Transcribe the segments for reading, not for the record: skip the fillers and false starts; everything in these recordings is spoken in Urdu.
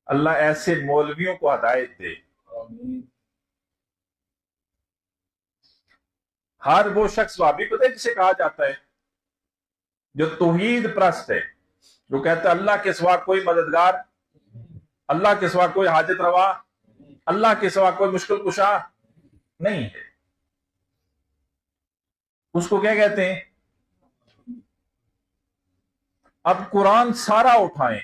اللہ ایسے مولویوں کو ہدایت دے۔ ہر وہ شخص وہابی کو جسے کہا جاتا ہے جو توحید پرست ہے، جو کہتا ہے اللہ کے سوا کوئی مددگار، اللہ کے سوا کوئی حاجت روا، اللہ کے سوا کوئی مشکل کشا نہیں ہے، اس کو کیا کہتے ہیں؟ اب قرآن سارا اٹھائیں،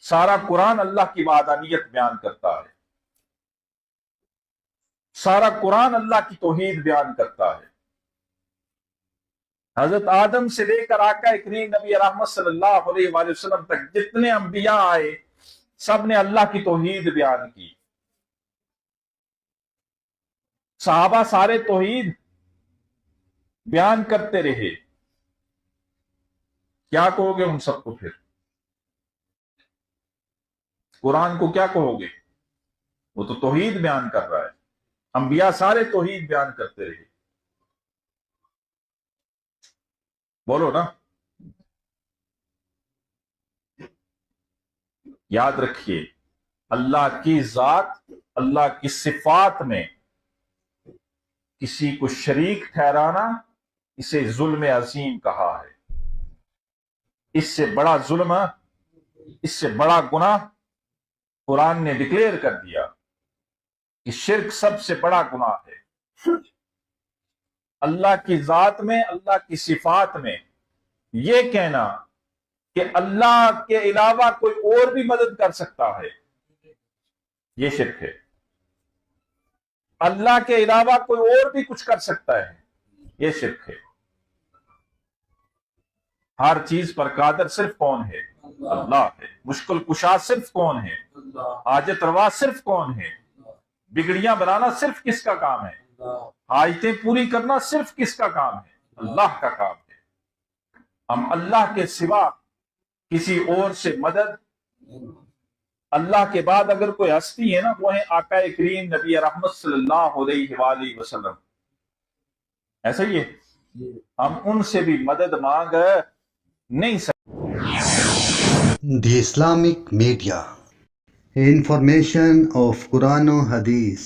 سارا قرآن اللہ کی وحدانیت بیان کرتا ہے، سارا قرآن اللہ کی توحید بیان کرتا ہے۔ حضرت آدم سے لے کر آقا کریم نبی رحمت صلی اللہ علیہ وآلہ وسلم تک جتنے انبیاء آئے سب نے اللہ کی توحید بیان کی۔ صحابہ سارے توحید بیان کرتے رہے۔ کیا کہو گے ان سب کو پھر؟ قرآن کو کیا کہو گے؟ وہ تو توحید بیان کر رہا ہے، انبیاء سارے توحید بیان کرتے رہے۔ بولو نا، یاد رکھیے اللہ کی ذات، اللہ کی صفات میں کسی کو شریک ٹھہرانا اسے ظلم عظیم کہا ہے۔ اس سے بڑا ظلم، اس سے بڑا گناہ قرآن نے ڈکلیئر کر دیا کہ شرک سب سے بڑا گناہ ہے۔ اللہ کی ذات میں، اللہ کی صفات میں یہ کہنا کہ اللہ کے علاوہ کوئی اور بھی مدد کر سکتا ہے، یہ شرک ہے۔ اللہ کے علاوہ کوئی اور بھی کچھ کر سکتا ہے، یہ شرک ہے۔ ہر چیز پر قادر صرف کون ہے؟ اللہ ہے۔ مشکل کشا صرف کون ہے؟ حاجت روا صرف کون ہے؟ بگڑیاں بنانا صرف کس کا کام ہے؟ حاجتیں پوری کرنا صرف کس کا کام ہے؟ اللہ کا کام ہے۔ ہم اللہ کے سوا کسی اور سے مدد، اللہ کے بعد اگر کوئی ہستی ہے نا، وہ ہے آقا کریم نبی رحمت صلی اللہ علیہ وآلہ وسلم۔ ایسا ہی ہے، ہم ان سے بھی مدد مانگ نہیں سکتے۔ The Islamic Media, information of Quran and Hadith.